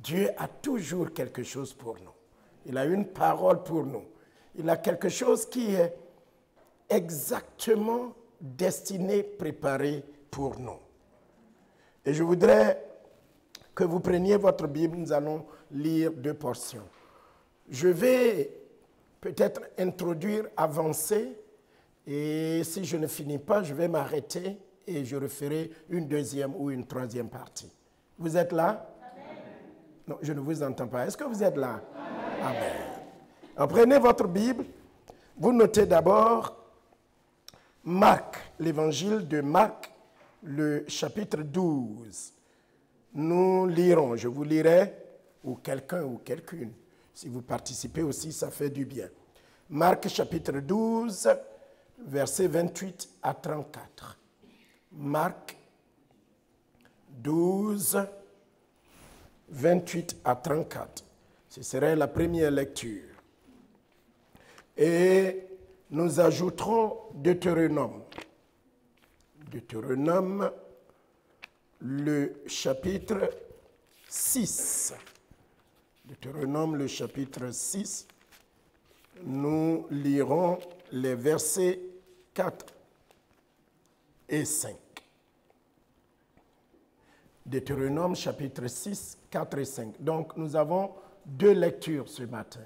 Dieu a toujours quelque chose pour nous. Il a une parole pour nous. Il a quelque chose qui est exactement destiné, préparé pour nous. Et je voudrais que vous preniez votre Bible, nous allons lire 2 portions. Je vais peut-être introduire, avancer, et si je ne finis pas, je vais m'arrêter et je referai une 2e ou une 3e partie. Vous êtes là? Amen. Non, je ne vous entends pas. Est-ce que vous êtes là? Amen. Amen. Alors, prenez votre Bible. Vous notez d'abord Marc, l'évangile de Marc, le chapitre 12. Nous lirons, je vous lirai, ou quelqu'un ou quelqu'une. Si vous participez aussi, ça fait du bien. Marc chapitre 12, versets 28 à 34. Marc 12, 28 à 34. Ce serait la première lecture. Et nous ajouterons Deutéronome. Deutéronome, le chapitre 6. Deutéronome, le chapitre 6. Nous lirons les versets 4 et 5. Deutéronome, chapitre 6, 4 et 5. Donc, nous avons 2 lectures ce matin.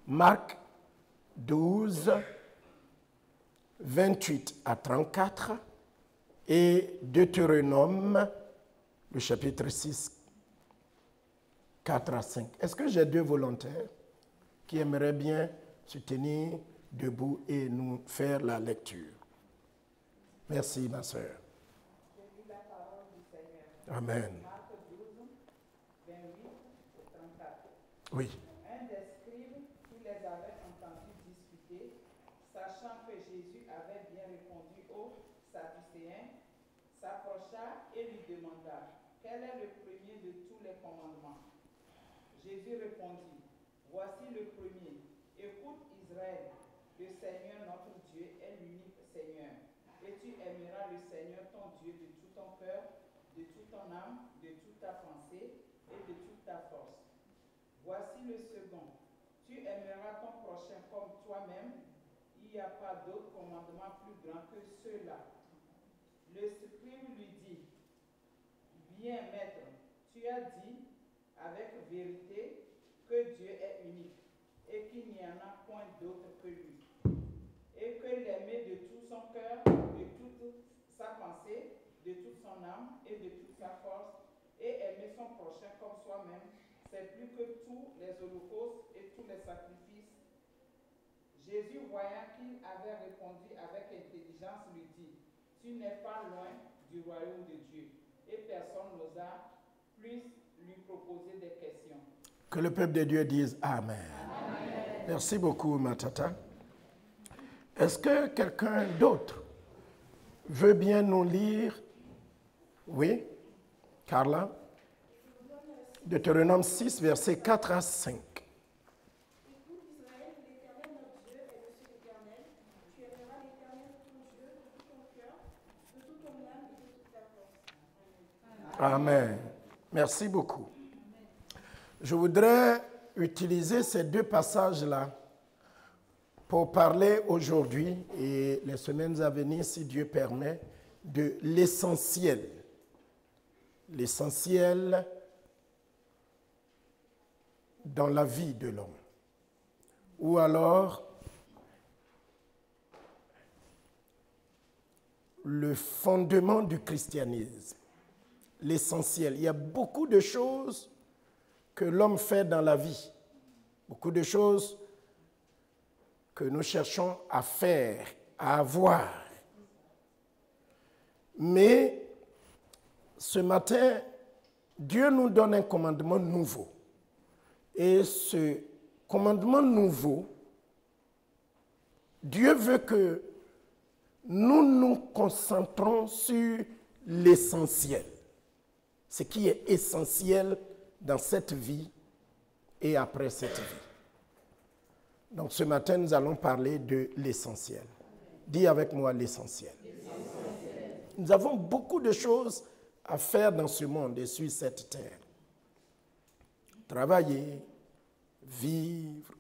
Marc 12, 28 à 34 et Deutéronome, le chapitre 6, 4 à 5. Est-ce que j'ai 2 volontaires qui aimeraient bien se tenir debout et nous faire la lecture? Merci, ma sœur. Je lis la parole du Seigneur. Amen. Marc 12, 28 et 34. Oui. Un des scribes qui les avait entendus discuter, sachant que Jésus avait bien répondu aux Sadducéens, s'approcha et lui demanda: quel est le premier de tous les commandements? Jésus répondit: voici le premier. Écoute Israël, le Seigneur notre Dieu est l'unique Seigneur. Et tu aimeras le Seigneur ton Dieu de tout ton cœur, de toute ton âme, de toute ta pensée et de toute ta force. Voici le second. Tu aimeras ton prochain comme toi-même. Il n'y a pas d'autre commandement plus grand que ceux-là. Le scribe lui dit: bien, maître, tu as dit avec vérité que Dieu est unique et qu'il n'y en a point d'autre que lui. Et que l'aimer de tout son cœur, de toute sa pensée, de toute son âme et de toute sa force, et aimer son prochain comme soi-même, c'est plus que tous les holocaustes et tous les sacrifices. Jésus, voyant qu'il avait répondu avec intelligence, lui dit: tu n'es pas loin du royaume de Dieu. Et personne n'osa plus lui proposer des questions. Que le peuple de Dieu dise Amen. Amen. Merci beaucoup, ma tata. Est-ce que quelqu'un d'autre veut bien nous lire? Oui, Carla. Deutéronome 6, versets 4 à 5. Écoute Israël, l'Éternel notre Dieu est le seul éternel. Tu aimeras l'Éternel ton Dieu de tout ton cœur, de toute ton âme et de toute ta force. Amen. Merci beaucoup. Je voudrais utiliser ces 2 passages-là pour parler aujourd'hui et les semaines à venir, si Dieu permet, de l'essentiel. L'essentiel dans la vie de l'homme. Ou alors, le fondement du christianisme. L'essentiel. Il y a beaucoup de choses que l'homme fait dans la vie. Beaucoup de choses que nous cherchons à faire, à avoir. Mais ce matin, Dieu nous donne un commandement nouveau. Et ce commandement nouveau, Dieu veut que nous nous concentrons sur l'essentiel. Ce qui est essentiel dans cette vie et après cette vie. Donc ce matin, nous allons parler de l'essentiel. Dis avec moi l'essentiel. Nous avons beaucoup de choses à faire dans ce monde et sur cette terre. travailler, vivre,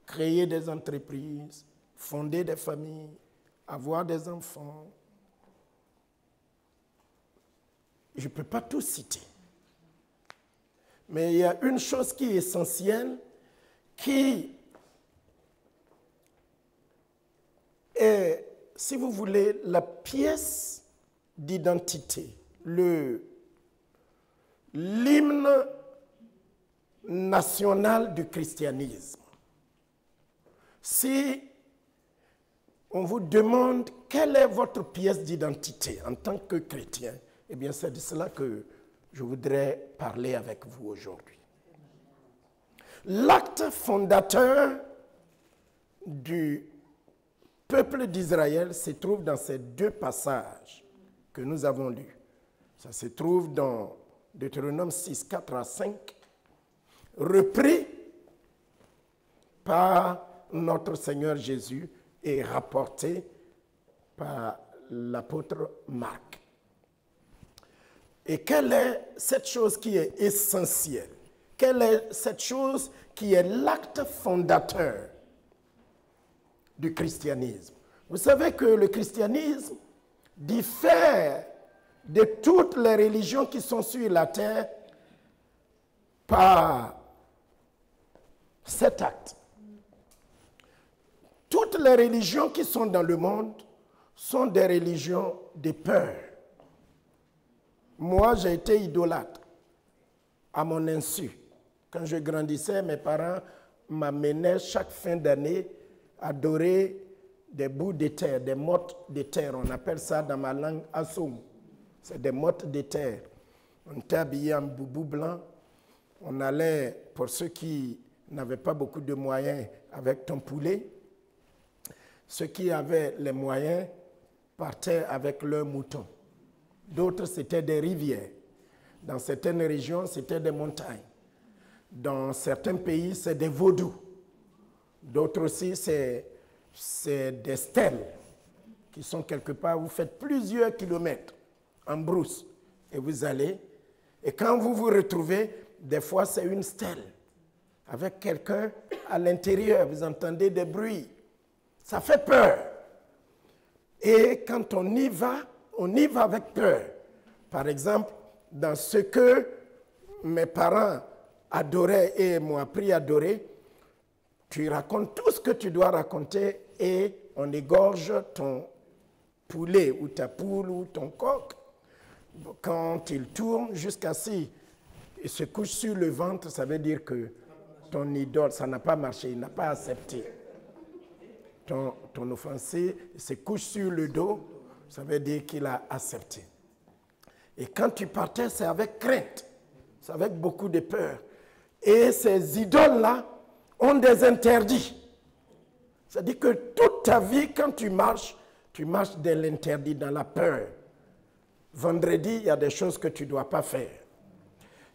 créer des entreprises, fonder des familles, avoir des enfants. Je ne peux pas tout citer. Mais il y a une chose qui est essentielle, qui est, si vous voulez, la pièce d'identité, l'hymne national du christianisme. Si on vous demande quelle est votre pièce d'identité en tant que chrétien, eh bien c'est de cela que je voudrais parler avec vous aujourd'hui. L'acte fondateur du peuple d'Israël se trouve dans ces deux passages que nous avons lus. Ça se trouve dans Deutéronome 6, 4 à 5, repris par notre Seigneur Jésus et rapporté par l'apôtre Marc. Et quelle est cette chose qui est essentielle? Quelle est cette chose qui est l'acte fondateur du christianisme? Vous savez que le christianisme diffère de toutes les religions qui sont sur la terre par cet acte. Toutes les religions qui sont dans le monde sont des religions de peur. Moi, j'ai été idolâtre à mon insu. Quand je grandissais, mes parents m'amenaient chaque fin d'année à adorer des bouts de terre, des mottes de terre. On appelle ça dans ma langue Assoum. C'est des mottes de terre. On était habillé en boubou blanc. On allait, pour ceux qui n'avaient pas beaucoup de moyens, avec ton poulet. Ceux qui avaient les moyens partaient avec leurs moutons. D'autres, c'était des rivières. Dans certaines régions, c'était des montagnes. Dans certains pays, c'est des vaudous. D'autres aussi, c'est des stèles qui sont quelque part. Vous faites plusieurs kilomètres en brousse et vous allez. Et quand vous vous retrouvez, des fois, c'est une stèle avec quelqu'un à l'intérieur. Vous entendez des bruits. Ça fait peur. Et quand on y va avec peur. Par exemple, dans ce que mes parents adoraient et m'ont appris à adorer, tu racontes tout ce que tu dois raconter et on égorge ton poulet ou ta poule ou ton coq. Quand il tourne jusqu'à ce qu'il se couche sur le ventre, ça veut dire que ton idole, ça n'a pas marché, il n'a pas accepté. Ton offensé se couche sur le dos, ça veut dire qu'il a accepté. Et quand tu partais, c'est avec crainte, c'est avec beaucoup de peur. Et ces idoles-là ont des interdits. C'est-à-dire que toute ta vie, quand tu marches dans l'interdit, dans la peur. Vendredi, il y a des choses que tu ne dois pas faire.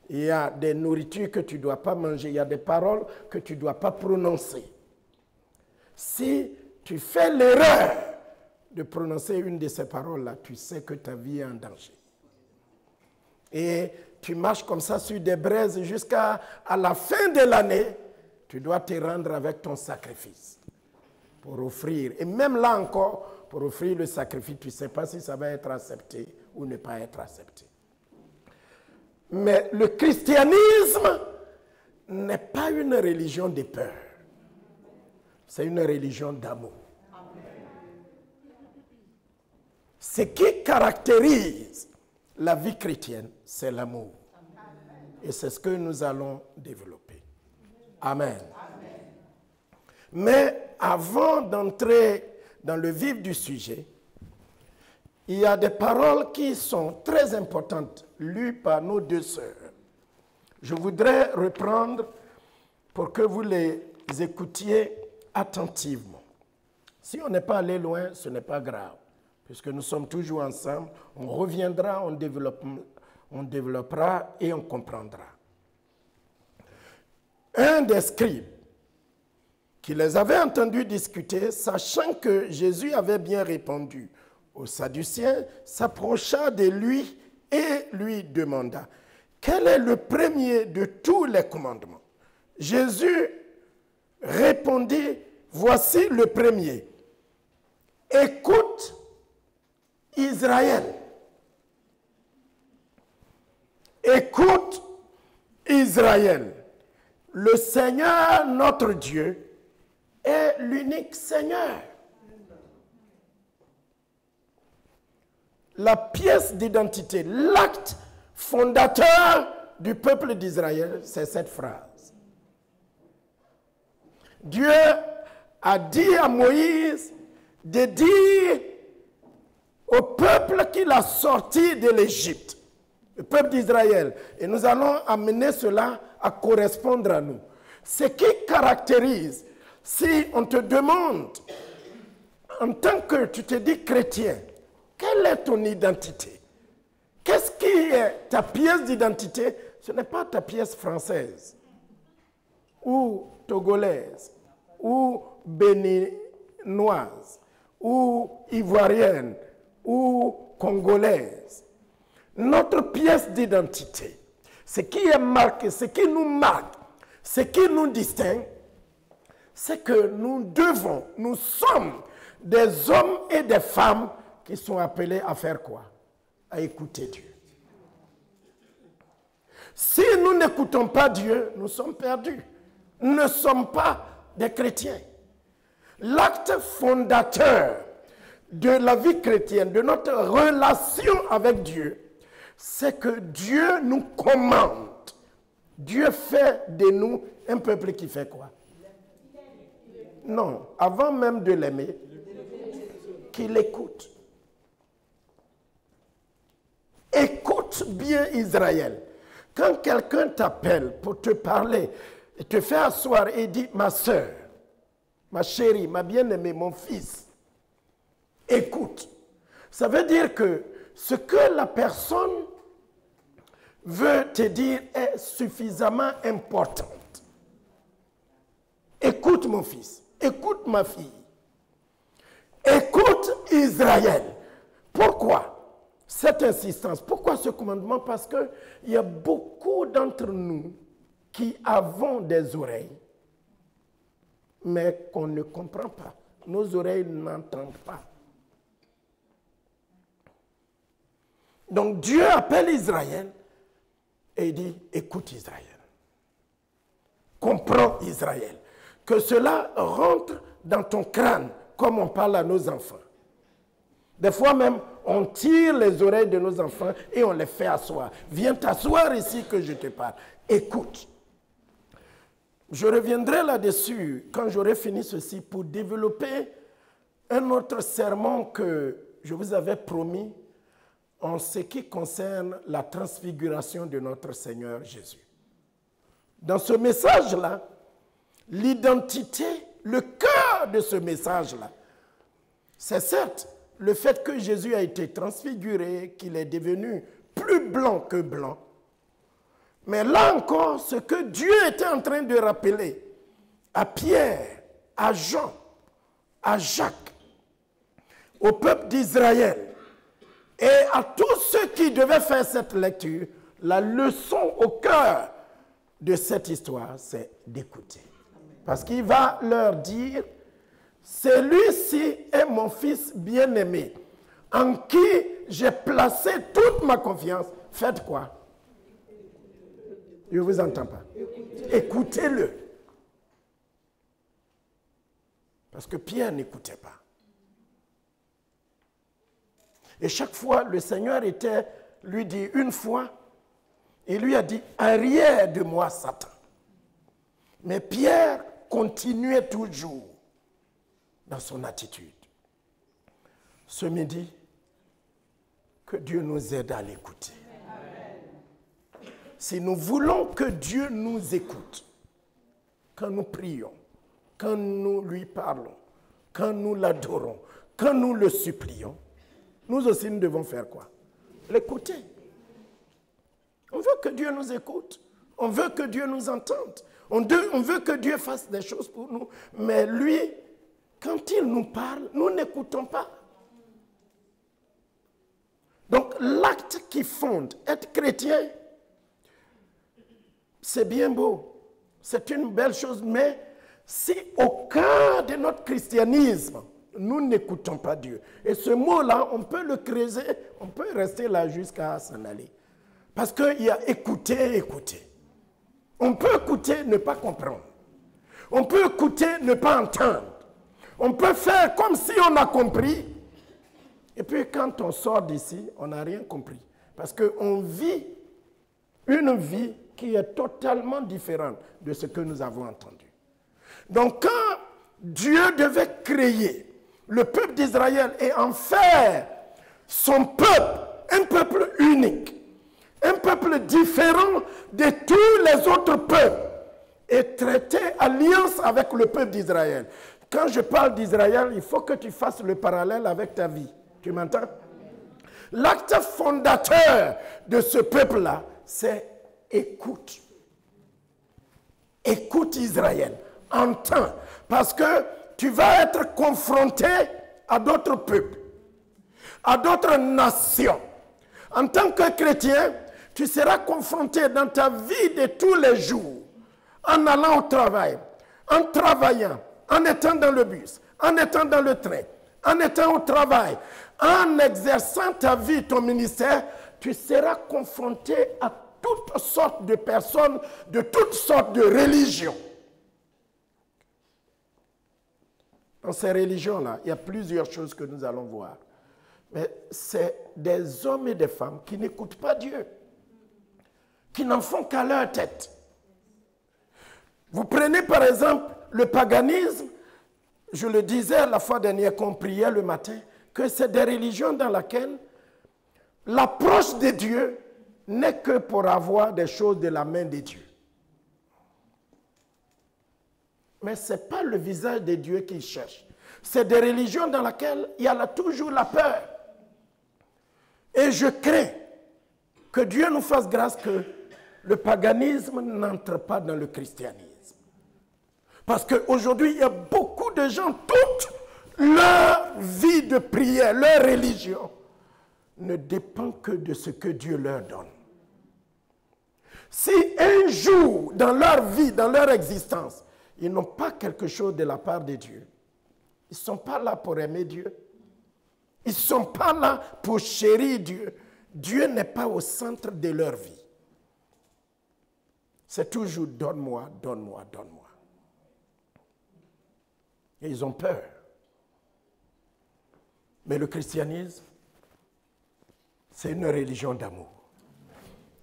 Il y a des nourritures que tu ne dois pas manger. Il y a des paroles que tu ne dois pas prononcer. Si tu fais l'erreur de prononcer une de ces paroles-là, tu sais que ta vie est en danger. Et tu marches comme ça sur des braises jusqu'à la fin de l'année, tu dois te rendre avec ton sacrifice pour offrir. Et même là encore, pour offrir le sacrifice, tu ne sais pas si ça va être accepté ou ne pas être accepté. Mais le christianisme n'est pas une religion de peur. C'est une religion d'amour. Ce qui caractérise la vie chrétienne, c'est l'amour. Et c'est ce que nous allons développer. Amen. Mais avant d'entrer dans le vif du sujet, il y a des paroles qui sont très importantes, lues par nos deux sœurs. Je voudrais reprendre pour que vous les écoutiez attentivement. Si on n'est pas allé loin, ce n'est pas grave, puisque nous sommes toujours ensemble. On reviendra, on développera et on comprendra. Un des scribes qui les avait entendus discuter, sachant que Jésus avait bien répondu aux Sadducéens, s'approcha de lui et lui demanda: quel est le premier de tous les commandements? Jésus répondit, voici le premier. Écoute Israël. Écoute Israël. Le Seigneur, notre Dieu, est l'unique Seigneur. La pièce d'identité, l'acte fondateur du peuple d'Israël, c'est cette phrase. Dieu a dit à Moïse de dire au peuple qu'il a sorti de l'Égypte, le peuple d'Israël, et nous allons amener cela à correspondre à nous. Ce qui caractérise, si on te demande, en tant que tu te dis chrétien, quelle est ton identité? Qu'est-ce qui est ta pièce d'identité? Ce n'est pas ta pièce française, ou togolaise, ou béninoise, ou ivoirienne, ou congolaise. Notre pièce d'identité, ce qui est marqué, ce qui nous marque, ce qui nous distingue, c'est que nous sommes des hommes et des femmes qui sont appelés à faire quoi? À écouter Dieu. Si nous n'écoutons pas Dieu, nous sommes perdus. Nous ne sommes pas des chrétiens. L'acte fondateur de la vie chrétienne, de notre relation avec Dieu, c'est que Dieu nous commande. Dieu fait de nous un peuple qui fait quoi? Non, avant même de l'aimer, qu'il écoute. Écoute bien Israël. Quand quelqu'un t'appelle pour te parler, et te fait asseoir et dit, ma soeur, ma chérie, ma bien-aimée, mon fils, écoute. Ça veut dire que ce que la personne veut te dire est suffisamment importante. Écoute mon fils, écoute ma fille, écoute Israël. Pourquoi cette insistance? Pourquoi ce commandement? Parce qu'il y a beaucoup d'entre nous qui avons des oreilles, mais qu'on ne comprend pas. Nos oreilles n'entendent pas. Donc Dieu appelle Israël et il dit, écoute Israël. Comprends Israël. Que cela rentre dans ton crâne, comme on parle à nos enfants. Des fois même, on tire les oreilles de nos enfants et on les fait asseoir. Viens t'asseoir ici que je te parle. Écoute. Je reviendrai là-dessus quand j'aurai fini ceci pour développer un autre sermon que je vous avais promis en ce qui concerne la transfiguration de notre Seigneur Jésus. Dans ce message-là, l'identité, le cœur de ce message-là, c'est certes le fait que Jésus a été transfiguré, qu'il est devenu plus blanc que blanc. Mais là encore, ce que Dieu était en train de rappeler à Pierre, à Jean, à Jacques, au peuple d'Israël et à tous ceux qui devaient faire cette lecture, la leçon au cœur de cette histoire, c'est d'écouter. Parce qu'il va leur dire, celui-ci est mon fils bien-aimé, en qui j'ai placé toute ma confiance. Faites quoi? Je ne vous entends pas. Écoutez-le. Parce que Pierre n'écoutait pas. Et chaque fois, le Seigneur lui dit une fois, il lui a dit, arrière de moi, Satan. Mais Pierre continuait toujours dans son attitude. Ce midi, que Dieu nous aide à l'écouter. Si nous voulons que Dieu nous écoute, quand nous prions, quand nous lui parlons, quand nous l'adorons, quand nous le supplions, nous aussi nous devons faire quoi? L'écouter. On veut que Dieu nous écoute. On veut que Dieu nous entende. On veut que Dieu fasse des choses pour nous. Mais lui, quand il nous parle, nous n'écoutons pas. Donc l'acte qui fonde être chrétien, c'est bien beau, c'est une belle chose, mais si au cœur de notre christianisme, nous n'écoutons pas Dieu, et ce mot-là, on peut le creuser, on peut rester là jusqu'à s'en aller. Parce qu'il y a écouter, écouter. On peut écouter, ne pas comprendre. On peut écouter, ne pas entendre. On peut faire comme si on a compris. Et puis quand on sort d'ici, on n'a rien compris. Parce qu'on vit une vie qui est totalement différente de ce que nous avons entendu. Donc quand Dieu devait créer le peuple d'Israël et en faire son peuple, un peuple unique, un peuple différent de tous les autres peuples, et traiter alliance avec le peuple d'Israël. Quand je parle d'Israël, il faut que tu fasses le parallèle avec ta vie. Tu m'entends? L'acte fondateur de ce peuple-là, c'est écoute. Écoute Israël. Entends. Parce que tu vas être confronté à d'autres peuples, à d'autres nations. En tant que chrétien, tu seras confronté dans ta vie de tous les jours, en allant au travail, en travaillant, en étant dans le bus, en étant dans le train, en étant au travail, en exerçant ta vie, ton ministère, tu seras confronté à toutes sortes de personnes, de toutes sortes de religions. Dans ces religions-là, il y a plusieurs choses que nous allons voir. Mais c'est des hommes et des femmes qui n'écoutent pas Dieu, qui n'en font qu'à leur tête. Vous prenez par exemple le paganisme, je le disais la fois dernière qu'on priait le matin, que c'est des religions dans lesquelles l'approche de Dieu n'est que pour avoir des choses de la main de Dieu. Mais ce n'est pas le visage de Dieu qu'ils cherchent. C'est des religions dans lesquelles il y a toujours la peur. Et je crains que Dieu nous fasse grâce que le paganisme n'entre pas dans le christianisme. Parce qu'aujourd'hui, il y a beaucoup de gens, toute leur vie de prière, leur religion, ne dépend que de ce que Dieu leur donne. Si un jour, dans leur vie, dans leur existence, ils n'ont pas quelque chose de la part de Dieu, ils ne sont pas là pour aimer Dieu, ils ne sont pas là pour chérir Dieu, Dieu n'est pas au centre de leur vie. C'est toujours donne-moi, donne-moi, donne-moi. Et ils ont peur. Mais le christianisme, c'est une religion d'amour.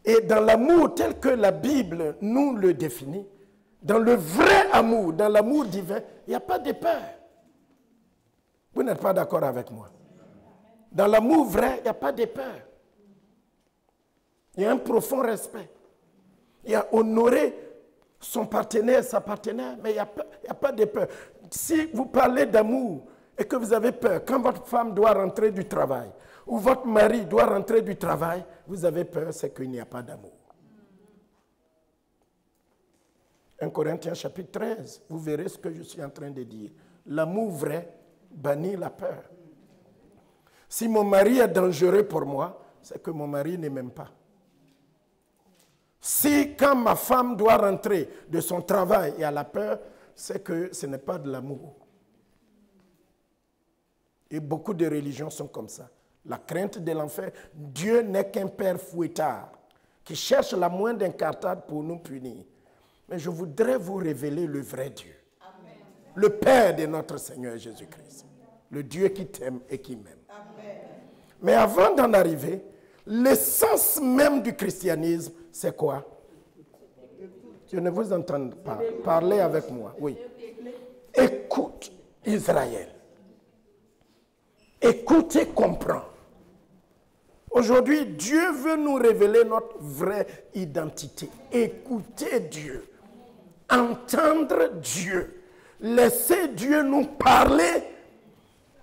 Et dans l'amour tel que la Bible nous le définit, dans le vrai amour, dans l'amour divin, il n'y a pas de peur. Vous n'êtes pas d'accord avec moi? Dans l'amour vrai, il n'y a pas de peur. Il y a un profond respect. Il y a honorer son partenaire, sa partenaire, mais il n'y a pas de peur. Si vous parlez d'amour et que vous avez peur, quand votre femme doit rentrer du travail, ou votre mari doit rentrer du travail, vous avez peur, c'est qu'il n'y a pas d'amour. 1 Corinthiens chapitre 13, vous verrez ce que je suis en train de dire. L'amour vrai bannit la peur. Si mon mari est dangereux pour moi, c'est que mon mari ne m'aime pas. Si quand ma femme doit rentrer de son travail et a la peur, c'est que ce n'est pas de l'amour. Et beaucoup de religions sont comme ça. La crainte de l'enfer, Dieu n'est qu'un père fouettard qui cherche la moindre incartade pour nous punir. Mais je voudrais vous révéler le vrai Dieu. Amen. Le Père de notre Seigneur Jésus-Christ. Le Dieu qui t'aime et qui m'aime. Mais avant d'en arriver, l'essence même du christianisme, c'est quoi? Je ne vous entends pas. Parlez avec moi. Oui. Écoute Israël. Écoute et comprends. Aujourd'hui, Dieu veut nous révéler notre vraie identité. Écoutez Dieu. Entendre Dieu. Laisser Dieu nous parler.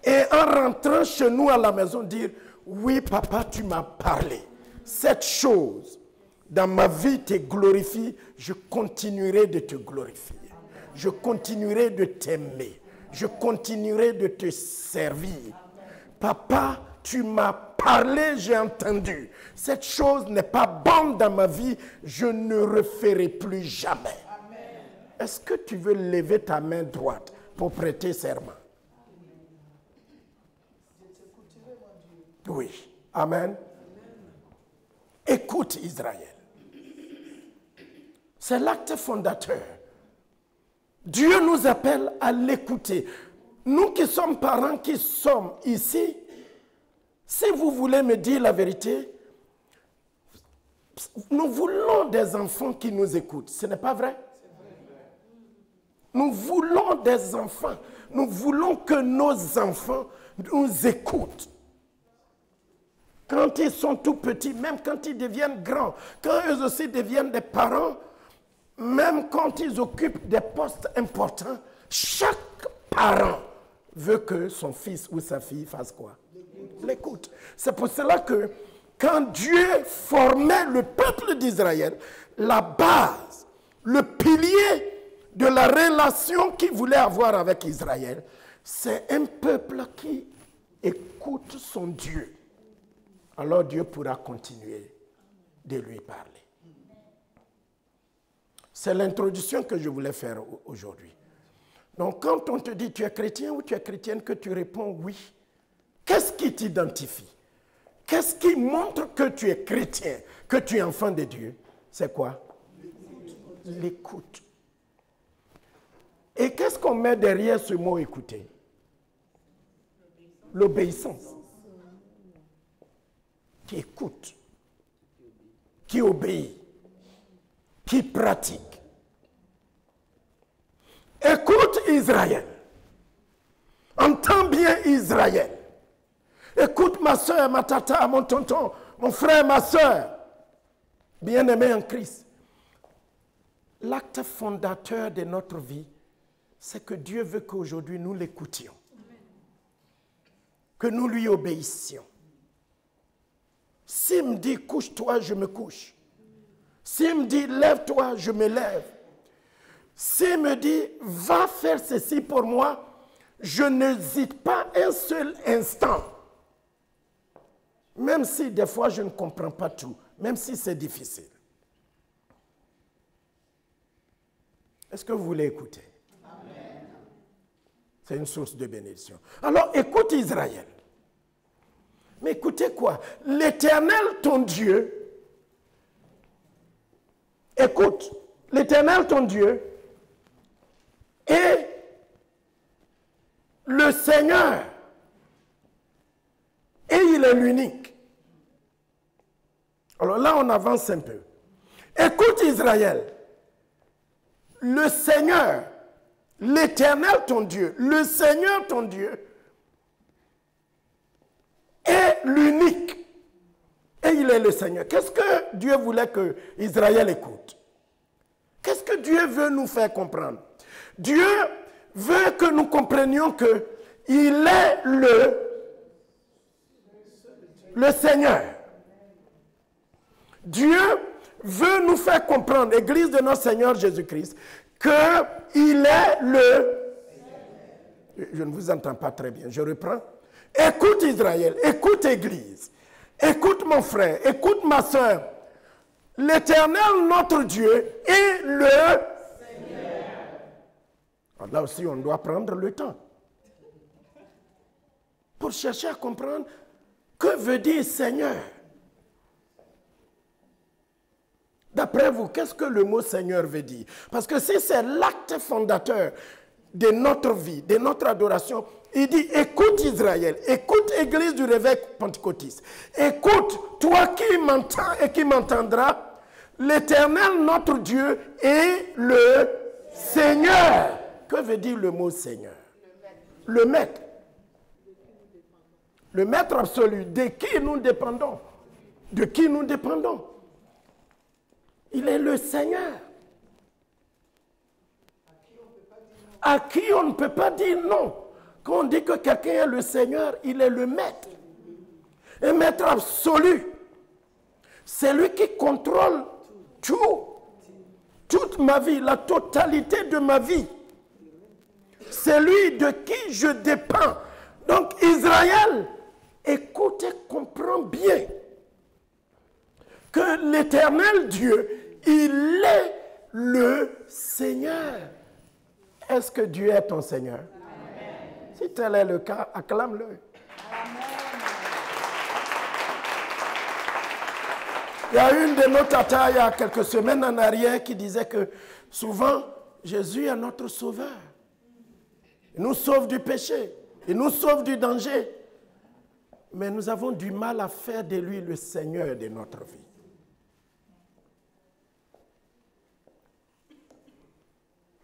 Et en rentrant chez nous à la maison, dire, oui papa, tu m'as parlé. Cette chose dans ma vie te glorifie, je continuerai de te glorifier. Je continuerai de t'aimer. Je continuerai de te servir. Papa, tu m'as parlé, j'ai entendu. Cette chose n'est pas bonne dans ma vie, je ne referai plus jamais. Est-ce que tu veux lever ta main droite pour prêter serment? Oui. Amen. Écoute Israël. C'est l'acte fondateur. Dieu nous appelle à l'écouter. Nous qui sommes parents, qui sommes ici, si vous voulez me dire la vérité, nous voulons des enfants qui nous écoutent. Ce n'est pas vrai? Nous voulons des enfants. Nous voulons que nos enfants nous écoutent. Quand ils sont tout petits, même quand ils deviennent grands, quand eux aussi deviennent des parents, même quand ils occupent des postes importants, chaque parent veut que son fils ou sa fille fasse quoi? L'écoute. C'est pour cela que quand Dieu formait le peuple d'Israël, la base, le pilier de la relation qu'il voulait avoir avec Israël, c'est un peuple qui écoute son Dieu. Alors Dieu pourra continuer de lui parler. C'est l'introduction que je voulais faire aujourd'hui. Donc quand on te dit tu es chrétien ou tu es chrétienne, que tu réponds oui, qu'est-ce qui t'identifie? Qu'est-ce qui montre que tu es chrétien, que tu es enfant de Dieu? C'est quoi? L'écoute. Et qu'est-ce qu'on met derrière ce mot écouter? L'obéissance. Qui écoute, qui obéit, qui pratique. Écoute Israël. Entends bien Israël. Écoute ma soeur, ma tata, mon tonton, mon frère, ma soeur, bien-aimés en Christ. L'acte fondateur de notre vie, c'est que Dieu veut qu'aujourd'hui nous l'écoutions. Que nous lui obéissions. S'il me dit couche-toi, je me couche. S'il me dit lève-toi, je me lève. S'il me dit va faire ceci pour moi, je n'hésite pas un seul instant. Même si des fois je ne comprends pas tout, même si c'est difficile. Est-ce que vous voulez écouter? Amen. C'est une source de bénédiction. Alors écoute Israël. Mais écoutez quoi? L'Éternel ton Dieu, écoute, l'Éternel ton Dieu est le Seigneur. Et il est l'unique. Alors là, on avance un peu. Écoute Israël, le Seigneur, l'Éternel ton Dieu, le Seigneur ton Dieu, est l'unique. Et il est le Seigneur. Qu'est-ce que Dieu voulait que Israël écoute? Qu'est-ce que Dieu veut nous faire comprendre? Dieu veut que nous comprenions que il est le Seigneur. Dieu veut nous faire comprendre, Église de notre Seigneur Jésus-Christ, qu'il est le... Je ne vous entends pas très bien, je reprends. Écoute Israël, écoute Église, écoute mon frère, écoute ma soeur. L'Éternel, notre Dieu, est le Seigneur. Alors là aussi, on doit prendre le temps pour chercher à comprendre que veut dire Seigneur. D'après vous, qu'est-ce que le mot Seigneur veut dire? Parce que si c'est l'acte fondateur de notre vie, de notre adoration, il dit, écoute Israël, écoute Église du réveil pentecôtiste, écoute, toi qui m'entends et qui m'entendras, l'Éternel, notre Dieu, est le Seigneur. Que veut dire le mot Seigneur? Le maître. Le maître absolu, de qui nous dépendons. De qui nous dépendons. Il est le Seigneur. À qui on ne peut pas dire non. Quand on dit que quelqu'un est le Seigneur, il est le maître. Un maître absolu. C'est lui qui contrôle tout. Toute ma vie, la totalité de ma vie. C'est lui de qui je dépends. Donc Israël, écoute et comprends bien que l'Éternel Dieu, il est le Seigneur. Est-ce que Dieu est ton Seigneur? Amen. Si tel est le cas, acclame-le. Il y a une de nos tatas, il y a quelques semaines en arrière, qui disait que souvent, Jésus est notre sauveur. Il nous sauve du péché. Il nous sauve du danger. Mais nous avons du mal à faire de lui le Seigneur de notre vie.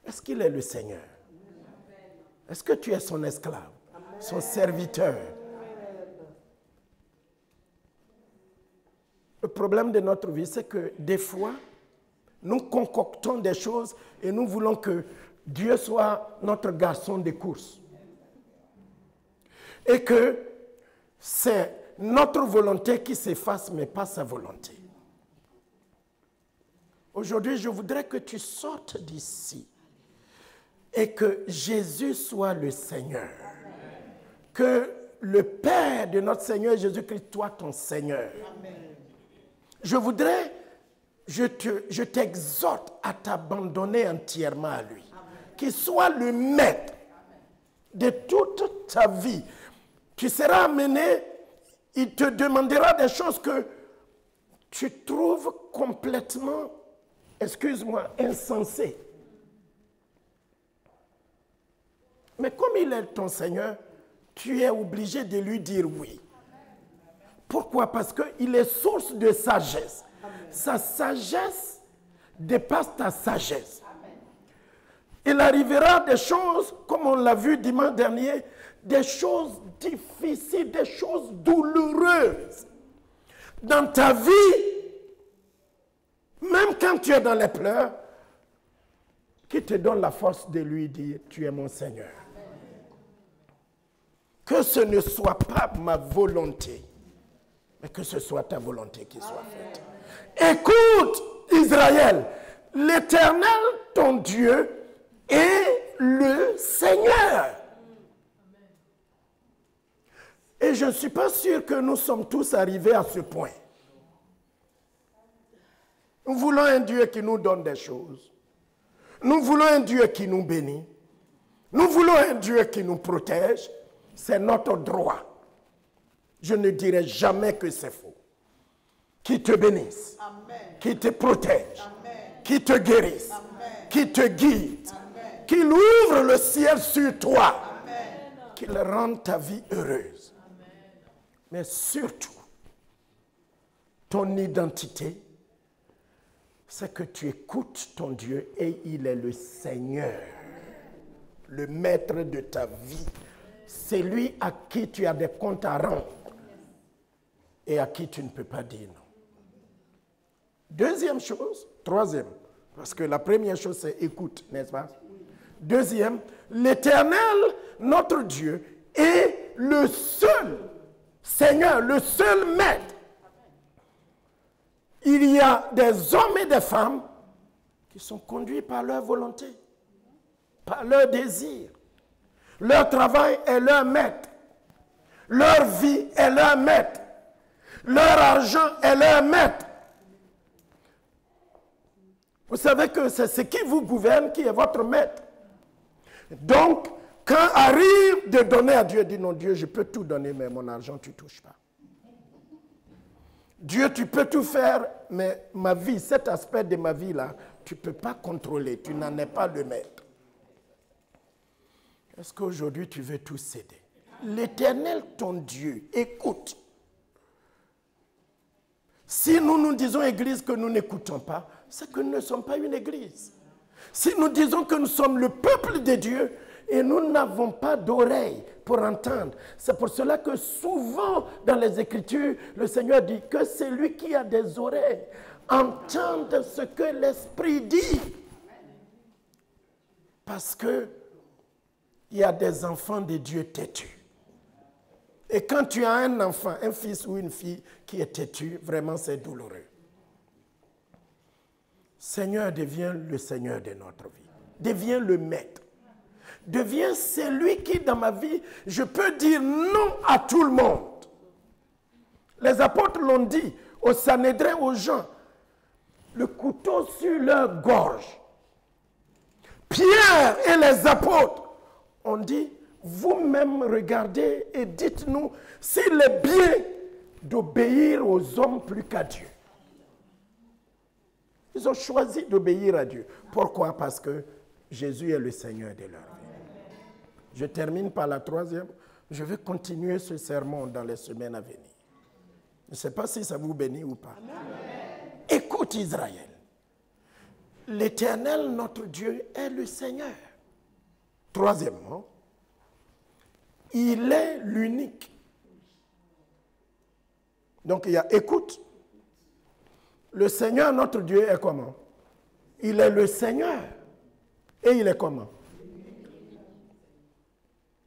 Est-ce qu'il est le Seigneur? Est-ce que tu es son esclave, son serviteur? Le problème de notre vie, c'est que des fois, nous concoctons des choses et nous voulons que Dieu soit notre garçon de course. Et que c'est notre volonté qui s'efface, mais pas sa volonté. Aujourd'hui, je voudrais que tu sortes d'ici et que Jésus soit le Seigneur. Que le Père de notre Seigneur Jésus-Christ soit ton Seigneur. Je t'exhorte à t'abandonner entièrement à lui. Qu'il soit le maître de toute ta vie. Tu seras amené, il te demandera des choses que tu trouves complètement, excuse-moi, insensées. Mais comme il est ton Seigneur, tu es obligé de lui dire oui. Pourquoi? Parce qu'il est source de sagesse. Sa sagesse dépasse ta sagesse. Il arrivera des choses, comme on l'a vu dimanche dernier, des choses difficiles, des choses douloureuses dans ta vie, même quand tu es dans les pleurs, qui te donne la force de lui dire, tu es mon Seigneur. Que ce ne soit pas ma volonté, mais que ce soit ta volonté qui soit faite. Écoute, Israël, l'Éternel, ton Dieu, est le Seigneur. Et je ne suis pas sûr que nous sommes tous arrivés à ce point. Nous voulons un Dieu qui nous donne des choses. Nous voulons un Dieu qui nous bénit. Nous voulons un Dieu qui nous protège. C'est notre droit. Je ne dirai jamais que c'est faux. Qui te bénisse. Amen. Qui te protège. Amen. Qui te guérisse. Amen. Qui te guide. Amen. Qu'il ouvre le ciel sur toi. Amen. Qu'il rende ta vie heureuse. Amen. Mais surtout, ton identité, c'est que tu écoutes ton Dieu et il est le Seigneur, le maître de ta vie. C'est lui à qui tu as des comptes à rendre et à qui tu ne peux pas dire non. Deuxième chose, troisième, parce que la première chose c'est écoute, n'est-ce pas? Deuxième, l'Éternel, notre Dieu, est le seul Seigneur, le seul maître. Il y a des hommes et des femmes qui sont conduits par leur volonté, par leur désir. Leur travail est leur maître. Leur vie est leur maître. Leur argent est leur maître. Vous savez que c'est ce qui vous gouverne qui est votre maître. Donc, quand arrive de donner à Dieu, dit non, Dieu, je peux tout donner, mais mon argent, tu ne touches pas. Dieu, tu peux tout faire, mais ma vie, cet aspect de ma vie-là, tu ne peux pas contrôler, tu n'en es pas le maître. Est-ce qu'aujourd'hui, tu veux tout céder? L'Éternel, ton Dieu, écoute. Si nous nous disons église que nous n'écoutons pas, c'est que nous ne sommes pas une église. Si nous disons que nous sommes le peuple de Dieu et nous n'avons pas d'oreilles pour entendre, c'est pour cela que souvent dans les Écritures, le Seigneur dit que celui qui a des oreilles entende ce que l'Esprit dit. Parce que il y a des enfants de Dieu têtus. Et quand tu as un enfant, un fils ou une fille qui est têtu, vraiment c'est douloureux. Seigneur, deviens le Seigneur de notre vie. Deviens le maître. Deviens celui qui, dans ma vie, je peux dire non à tout le monde. Les apôtres l'ont dit au Sanhédrin, aux gens, le couteau sur leur gorge. Pierre et les apôtres ont dit, vous-même regardez et dites-nous s'il est bien d'obéir aux hommes plus qu'à Dieu. Ils ont choisi d'obéir à Dieu. Pourquoi? Parce que Jésus est le Seigneur de leur vie. Je termine par la troisième. Je vais continuer ce sermon dans les semaines à venir. Je ne sais pas si ça vous bénit ou pas. Amen. Écoute Israël. L'Éternel, notre Dieu, est le Seigneur. Troisièmement, il est l'unique. Donc il y a écoute. Le Seigneur, notre Dieu, est comment? Il est le Seigneur. Et il est comment?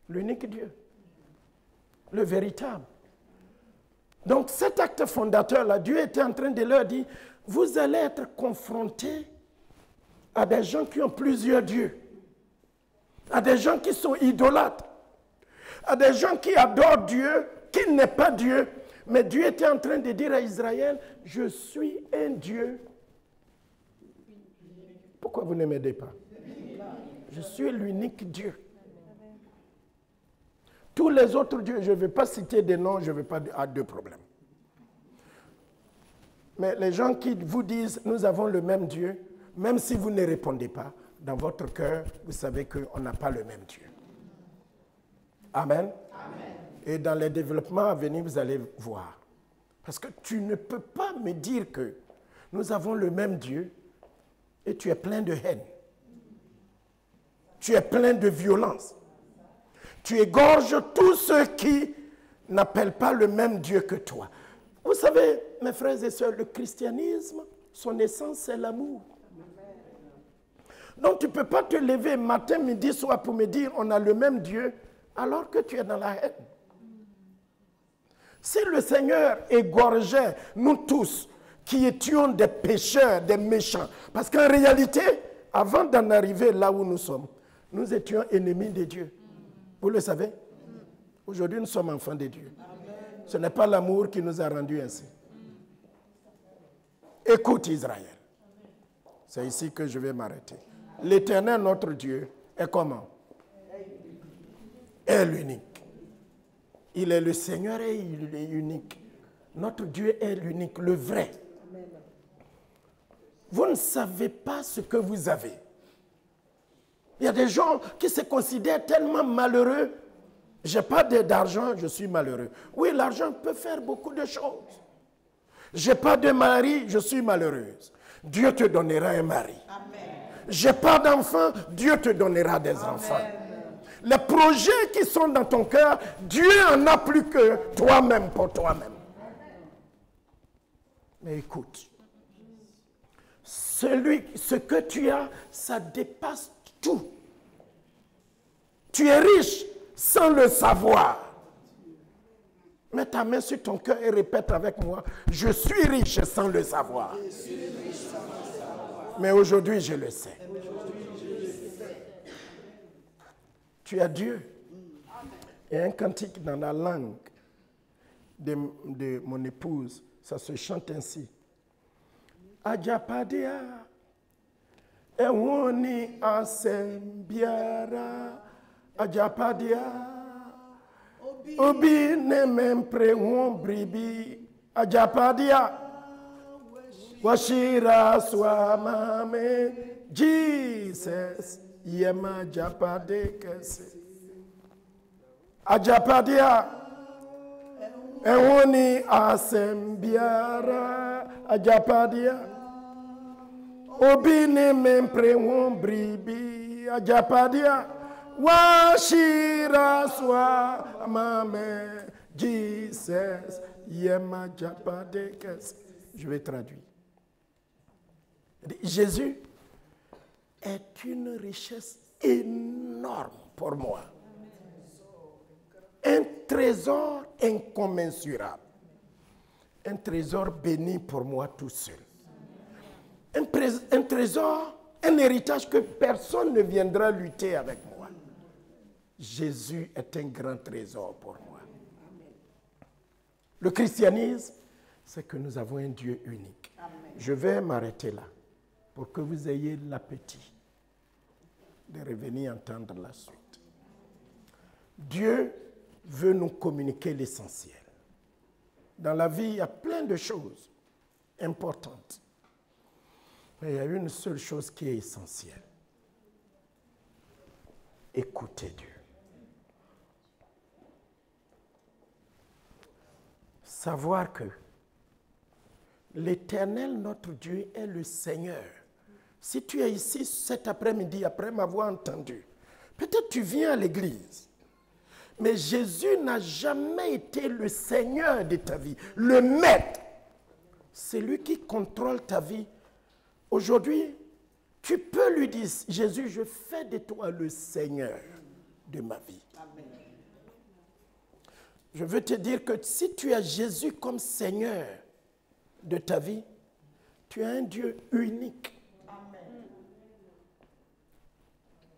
L'unique Dieu. Le véritable. Donc cet acte fondateur-là, Dieu était en train de leur dire, vous allez être confrontés à des gens qui ont plusieurs dieux, à des gens qui sont idolâtres, à des gens qui adorent Dieu, qui n'est pas Dieu. Mais Dieu était en train de dire à Israël, je suis un Dieu. Pourquoi vous ne m'aidez pas? Je suis l'unique Dieu. Tous les autres dieux, je ne vais pas citer des noms, je ne vais pas à deux problèmes. Mais les gens qui vous disent, nous avons le même Dieu, même si vous ne répondez pas, dans votre cœur, vous savez qu'on n'a pas le même Dieu. Amen. Amen. Et dans les développements à venir, vous allez voir. Parce que tu ne peux pas me dire que nous avons le même Dieu et tu es plein de haine. Tu es plein de violence. Tu égorges tous ceux qui n'appellent pas le même Dieu que toi. Vous savez, mes frères et sœurs, le christianisme, son essence, c'est l'amour. Donc tu ne peux pas te lever matin, midi, soir pour me dire on a le même Dieu alors que tu es dans la haine. Si le Seigneur égorgeait nous tous qui étions des pécheurs, des méchants, parce qu'en réalité, avant d'en arriver là où nous sommes, nous étions ennemis de Dieu. Vous le savez? Aujourd'hui, nous sommes enfants de Dieu. Ce n'est pas l'amour qui nous a rendus ainsi. Écoute Israël. C'est ici que je vais m'arrêter. L'Éternel, notre Dieu, est comment? Est l'unique. Il est le Seigneur et il est unique. Notre Dieu est l'unique, le vrai. Vous ne savez pas ce que vous avez. Il y a des gens qui se considèrent tellement malheureux. Je n'ai pas d'argent, je suis malheureux. Oui, l'argent peut faire beaucoup de choses. Je n'ai pas de mari, je suis malheureuse. Dieu te donnera un mari. Je n'ai pas d'enfants, Dieu te donnera des enfants. Les projets qui sont dans ton cœur, Dieu en a plus que toi-même pour toi-même. Mais écoute, ce que tu as, ça dépasse tout. Tu es riche sans le savoir. Mets ta main sur ton cœur et répète avec moi, je suis riche sans le savoir. Mais aujourd'hui, je le sais. Tu as Dieu. Et un cantique dans la langue de mon épouse, ça se chante ainsi. Ajapadia, ewoni asembiara, ajapadia, obi ne mempre won bribi, ajapadia, washira swamame, Jesus. Yema japade kese. Ajapadia. Ewoni asembiara. Ajapadia. Obine mempre won bribi. Ajapadia. Washira swa mame. Jesus. Yema japade kese. Je vais traduire. Jésus est une richesse énorme pour moi. Un trésor incommensurable. Un trésor béni pour moi tout seul. Un trésor, un héritage que personne ne viendra lutter avec moi. Jésus est un grand trésor pour moi. Le christianisme, c'est que nous avons un Dieu unique. Amen. Je vais m'arrêter là pour que vous ayez l'appétit de revenir entendre la suite. Dieu veut nous communiquer l'essentiel. Dans la vie, il y a plein de choses importantes. Mais il y a une seule chose qui est essentielle. Écoutez Dieu. Savoir que l'Éternel, notre Dieu, est le Seigneur. Si tu es ici cet après-midi, après m'avoir entendu, peut-être tu viens à l'église, mais Jésus n'a jamais été le Seigneur de ta vie, le Maître. C'est lui qui contrôle ta vie. Aujourd'hui, tu peux lui dire, Jésus, je fais de toi le Seigneur de ma vie. Amen. Je veux te dire que si tu as Jésus comme Seigneur de ta vie, tu as un Dieu unique. Amen.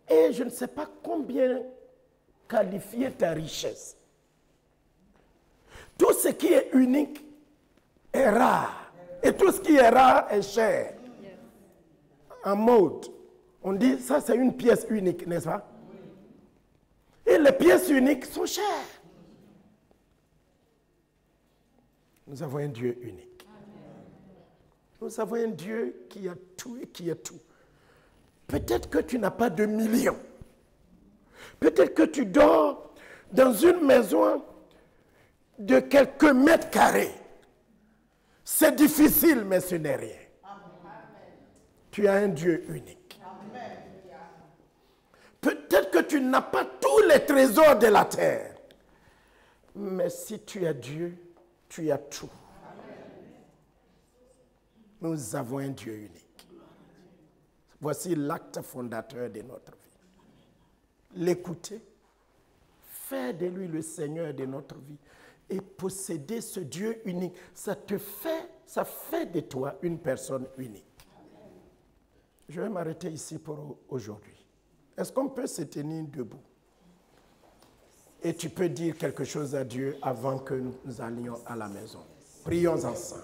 Et je ne sais pas combien qualifier ta richesse. Tout ce qui est unique est rare. Et tout ce qui est rare est cher. En mode, on dit ça c'est une pièce unique, n'est-ce pas? Et les pièces uniques sont chères. Nous avons un Dieu unique. Nous avons un Dieu qui a tout et qui est tout. Peut-être que tu n'as pas de millions. Peut-être que tu dors dans une maison de quelques mètres carrés. C'est difficile, mais ce n'est rien. Tu as un Dieu unique. Peut-être que tu n'as pas tous les trésors de la terre. Mais si tu as Dieu, tu as tout. Nous avons un Dieu unique. Voici l'acte fondateur de notre vie. L'écouter, faire de lui le Seigneur de notre vie et posséder ce Dieu unique, ça fait de toi une personne unique. Je vais m'arrêter ici pour aujourd'hui. Est-ce qu'on peut se tenir debout? Et tu peux dire quelque chose à Dieu avant que nous allions à la maison. Prions ensemble.